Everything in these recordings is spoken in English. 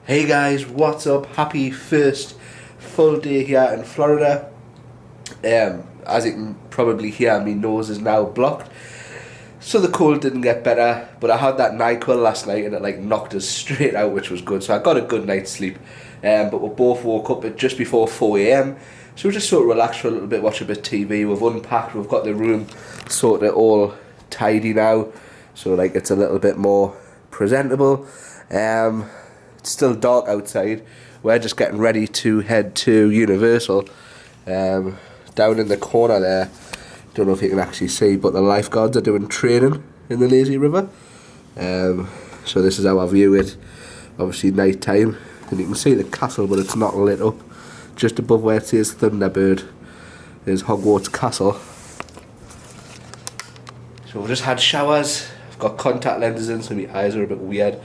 Hey guys, what's up? Happy first full day here in Florida. As you can probably hear, my nose is now blocked. So the cold didn't get better, but I had that NyQuil last night and it knocked us straight out, which was good. So I got a good night's sleep. But we both woke up at just before 4 AM. So we just sort of relaxed for a little bit, watch a bit of TV. We've unpacked, we've got the room sort of all tidy now. So it's a little bit more presentable. It's still dark outside. We're just getting ready to head to Universal. Down in the corner there, don't know if you can actually see, but the lifeguards are doing training in the lazy river. So this is how I view it. Obviously night time, and you can see the castle, but it's not lit up. Just above where it says Thunderbird is Hogwarts Castle. So we've just had showers. I've got contact lenses in, so my eyes are a bit weird.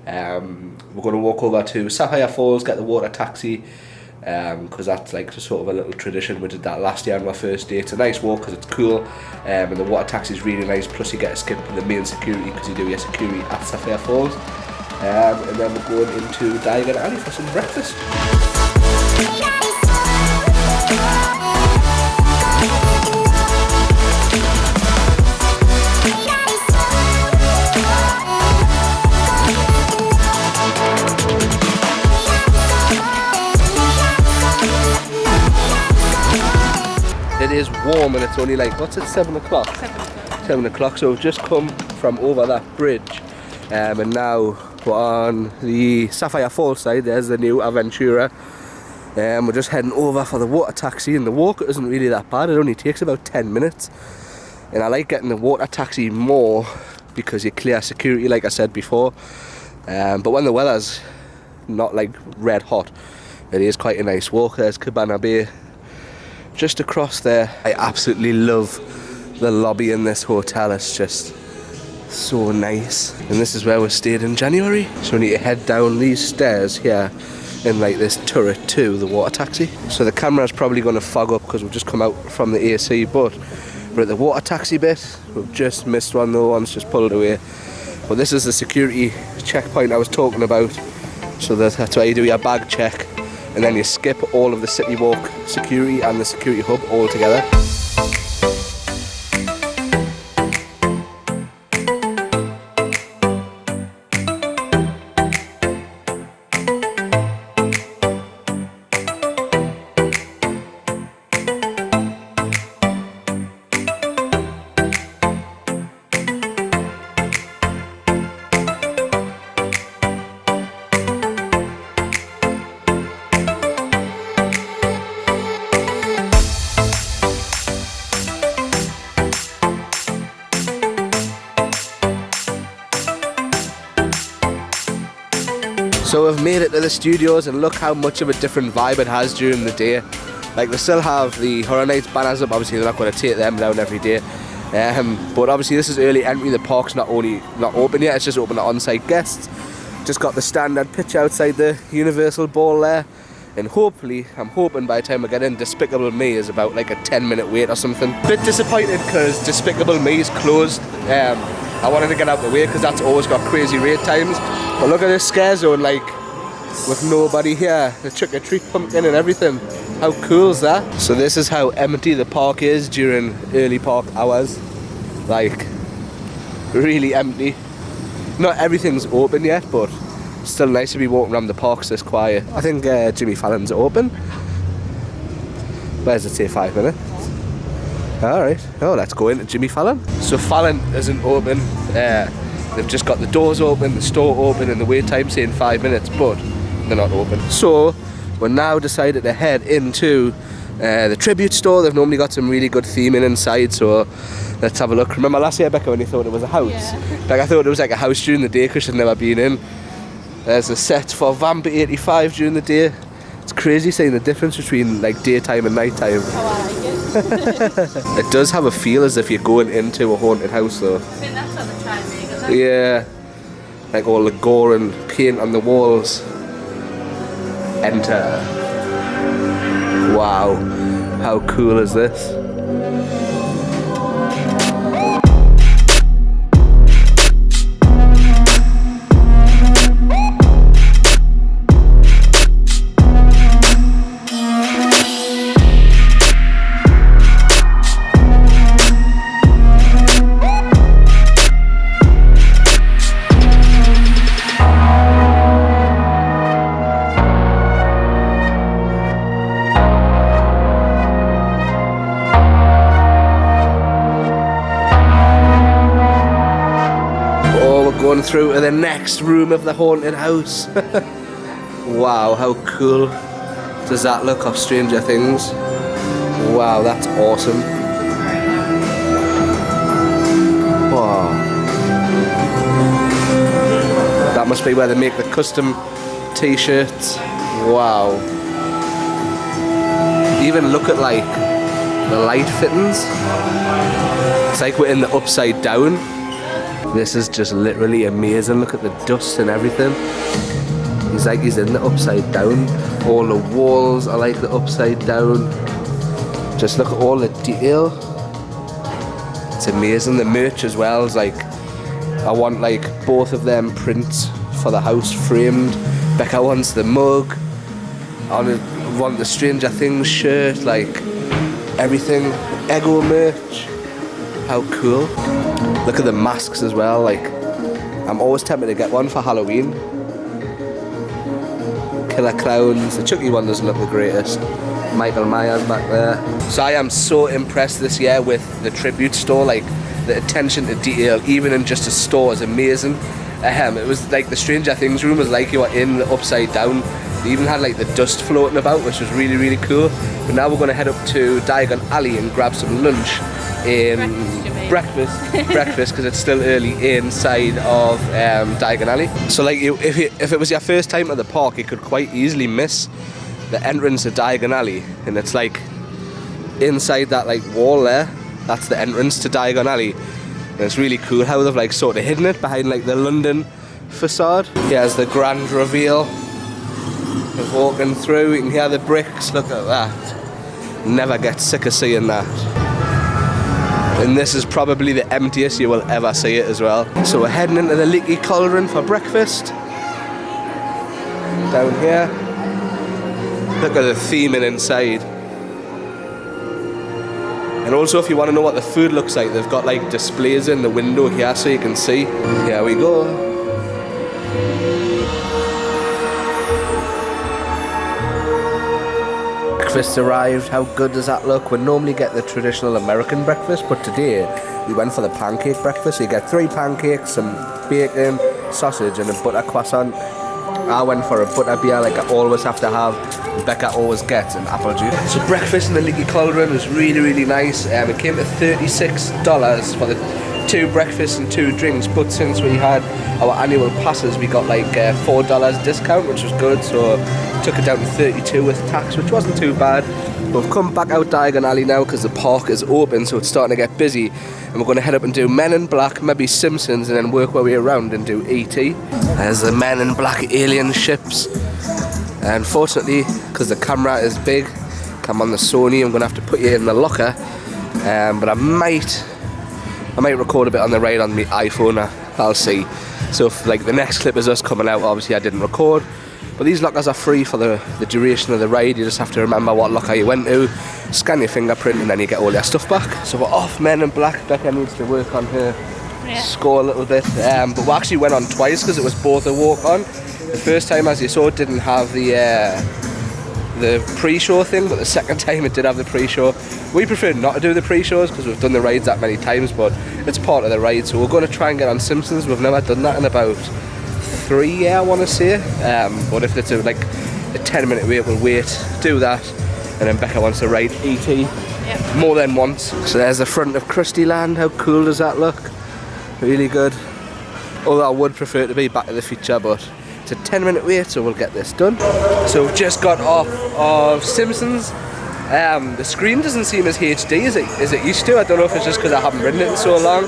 We're going to walk over to Sapphire Falls, get the water taxi, because that's just sort of a little tradition. We did that last year on my first day. It's a nice walk because it's cool, and the water taxi is really nice. Plus you get a skip in the main security because you do your security at Sapphire Falls. And then we're going into Diagon Alley for some breakfast. It is warm and it's only what's it, 7 o'clock? 7 o'clock, so we've just come from over that bridge, and now we're on the Sapphire Falls side. There's the new Aventura. We're just heading over for the water taxi, and the walk isn't really that bad. It only takes about 10 minutes, and I like getting the water taxi more because you clear security, like I said before. But when the weather's not red hot, it is quite a nice walk. There's Cabana Bay just across there. I absolutely love the lobby in this hotel. It's just so nice, and this is where we stayed in January. So we need to head down these stairs here in this turret to the water taxi. So the camera's probably going to fog up because we've just come out from the AC, but we're at the water taxi bit. We've just missed one though, one's just pulled away. But this is the security checkpoint I was talking about. So that's where you do your bag check, and then you skip all of the City Walk security and the security hub all together. So we've made it to the studios, and look how much of a different vibe it has during the day. They still have the Horror Nights banners up. Obviously they're not going to take them down every day, but obviously this is early entry. The park's not open yet, it's just open to on-site guests. Just got the standard pitch outside the Universal Ball there, and hopefully, I'm hoping by the time I get in, Despicable Me is about a 10-minute wait or something. Bit disappointed because Despicable Me is closed. I wanted to get out of the way because that's always got crazy wait times. But look at this scare zone, with nobody here. The trick-or-treat pumpkin and everything. How cool is that? So this is how empty the park is during early park hours. Really empty. Not everything's open yet, but still nice to be walking around the parks this quiet. I think Jimmy Fallon's open. Where does it say 5 minutes? Alright, let's go into Jimmy Fallon. So Fallon isn't open. They've just got the doors open, the store open, and the wait time saying 5 minutes, but they're not open. So we're now decided to head into the tribute store. They've normally got some really good theming inside, so let's have a look. Remember last year, Becca, when you thought it was a house? Yeah. I thought it was a house during the day because she'd never been in. There's a set for Vamp 85 during the day. It's crazy seeing the difference between daytime and nighttime. Oh, I like it. It does have a feel as if you're going into a haunted house though. I think that's what they're trying to make, isn't it? Yeah. All the gore and paint on the walls. Enter. Wow. How cool is this? through to the next room of the haunted house. Wow, how cool does that look of Stranger Things? Wow, that's awesome. Wow. That must be where they make the custom t-shirts. Wow. Even look at like the light fittings. It's like we're in the upside down. This is just literally amazing. Look at the dust and everything. He's like he's in the upside down. All the walls are like the upside down. Just look at all the detail. It's amazing. The merch as well is like, I want like both of them prints for the house framed. Becca wants the mug. I want the Stranger Things shirt, like everything. Ego merch. How cool. Look at the masks as well. Like, I'm always tempted to get one for Halloween. Killer Clowns. The Chucky one doesn't look the greatest. Michael Myers back there. So I am so impressed this year with the tribute store. Like, the attention to detail, even in just a store, is amazing. It was like the Stranger Things room was like you were in the upside down. They even had like the dust floating about, which was really, really cool. But now we're going to head up to Diagon Alley and grab some lunch in breakfast because it's still early inside of Diagon Alley. So like if it was your first time at the park, you could quite easily miss the entrance to Diagon Alley, and it's like inside that like wall there. That's the entrance to Diagon Alley. And it's really cool how they've like sort of hidden it behind like the London facade. Here's the grand reveal of walking through. You can hear the bricks. Look at that. Never get sick of seeing that. And this is probably the emptiest you will ever see it as well. So we're heading into the Leaky Cauldron for breakfast. Down here. Look at the theming inside. And also, if you want to know what the food looks like, they've got like displays in the window here so you can see. Here we go. Breakfast arrived. How good does that look? We normally get the traditional American breakfast, but today we went for the pancake breakfast. So you get 3 pancakes, some bacon, sausage and a butter croissant. I went for a butter beer like I always have to have. Becca always gets an apple juice. So breakfast in the Leaky Cauldron was really, really nice. It came to $36 for the 2 breakfasts and 2 drinks, but since we had our annual passes we got like $4 discount, which was good, so took it down to 32 with tax, which wasn't too bad. But we've come back out Diagon Alley now because the park is open, so it's starting to get busy, and we're going to head up and do Men in Black, maybe Simpsons, and then work our way around and do E.T. There's the Men in Black alien ships. Unfortunately, because the camera is big, I'm on the Sony, I'm going to have to put you in the locker, but I might record a bit on the ride on my iPhone, I'll see. So if like the next clip is us coming out, obviously I didn't record, but these lockers are free for the duration of the ride. You just have to remember what locker you went to, scan your fingerprint, and then you get all your stuff back. So we're off Men in Black. Becca needs to work on her score a little bit, but we actually went on twice because it was both a walk-on. The first time, as you saw, it didn't have the pre-show thing, but the second time it did have the pre-show. We prefer not to do the pre-shows because we've done the rides that many times, but it's part of the ride, so we're going to try and get on Simpsons. We've never done that in about 3 years, I want to say, but if it's like a 10-minute wait, we'll wait, do that, and then Becca wants to ride E.T. more than once. So there's the front of Krusty Land. How cool does that look? Really good. Although I would prefer to be Back to the Future, but it's a 10-minute wait, so we'll get this done. So we've just got off of Simpsons. The screen doesn't seem as HD as it used to. I don't know if it's just because I haven't ridden it in so long,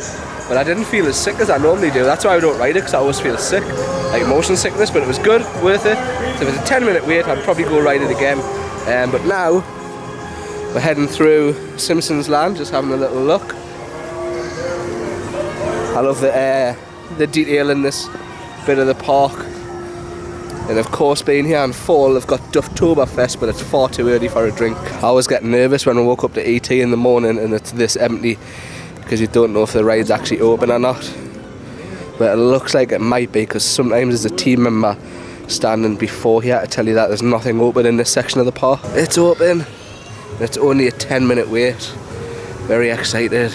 but I didn't feel as sick as I normally do. That's why I don't ride it, because I always feel sick, like motion sickness, but it was good, worth it. So if it's a 10-minute wait, I'd probably go ride it again. But now, we're heading through Simpsons Land, just having a little look. I love the detail in this bit of the park. And of course, being here in fall, they've got Dufftoberfest, but it's far too early for a drink. I always get nervous when I woke up to ET in the morning and it's this empty, because you don't know if the ride's actually open or not. But it looks like it might be, because sometimes there's a team member standing before here to tell you that there's nothing open in this section of the park. It's open. It's only a 10-minute wait. Very excited.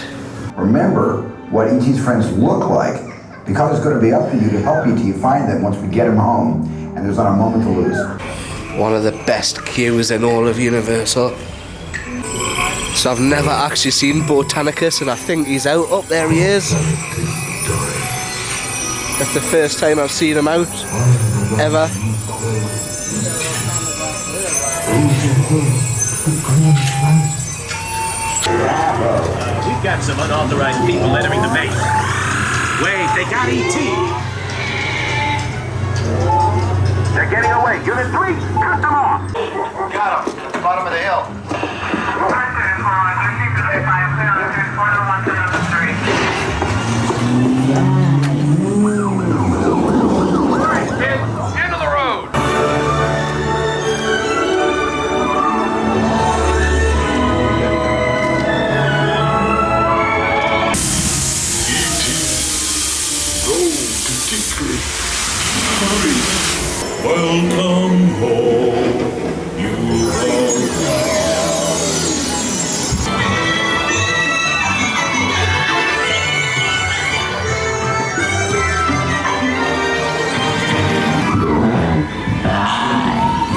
Remember what E.T.'s friends look like Because it's going to be up to you to help you till you find them once we get him home, and there's not a moment to lose. One of the best queues in all of Universal. So I've never actually seen Botanicus, and I think he's out. Up there he is. That's the first time I've seen him out, ever. We've got some unauthorized people entering the maze. Wait, they got E.T. They're getting away. Unit 3, cut them off. Got him. At the bottom of the hill. End of the road. Welcome home, you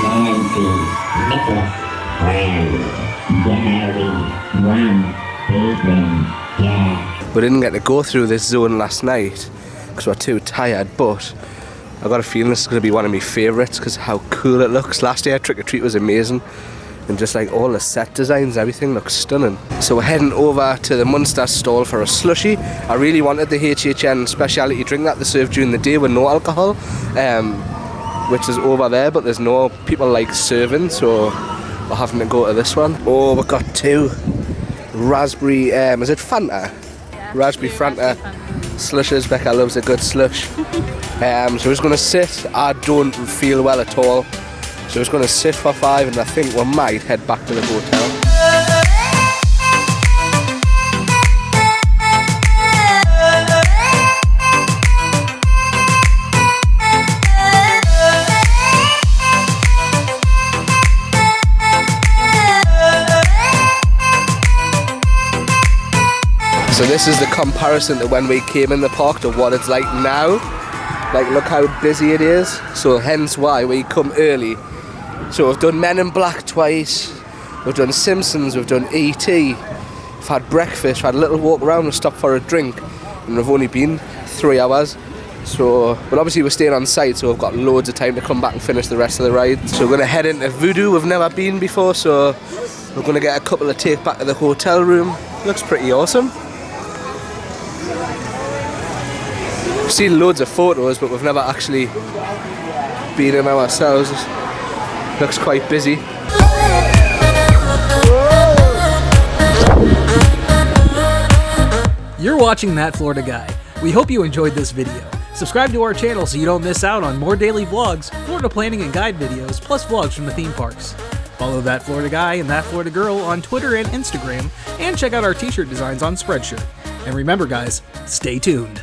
Nancy, Nicholas, Brand, Gary, one, Adrian, yeah. We didn't get to go through this zone last night because we're too tired, but I got a feeling this is going to be one of my favourites because how cool it looks. Last year Trick or Treat was amazing, and just like all the set designs, everything looks stunning. So we're heading over to the Munster stall for a slushie. I really wanted the HHN speciality drink that they serve during the day with no alcohol, which is over there, but there's no people like serving, so we're having to go to this one. Oh, we've got two raspberry, is it Fanta? Yeah, Raspberry Fanta slushes. Becca loves a good slush. So we're just going to sit. I don't feel well at all, so we're just going to sit for 5, and I think we might head back to the hotel. So this is the comparison to when we came in the park to what it's like now. Like, look how busy it is. So hence why we come early. So we've done Men in Black twice, we've done Simpsons, we've done E.T., we've had breakfast, we've had a little walk around, we've stopped for a drink, and we've only been 3 hours. So, but obviously we're staying on site, so we've got loads of time to come back and finish the rest of the ride. So we're going to head into Voodoo. We've never been before, so we're going to get a couple of take back to the hotel room. Looks pretty awesome. We've seen loads of photos, but we've never actually been in ourselves. Looks quite busy. You're watching That Florida Guy. We hope you enjoyed this video. Subscribe to our channel so you don't miss out on more daily vlogs, Florida planning and guide videos, plus vlogs from the theme parks. Follow That Florida Guy and That Florida Girl on Twitter and Instagram, and check out our t-shirt designs on Spreadshirt. And remember guys, stay tuned.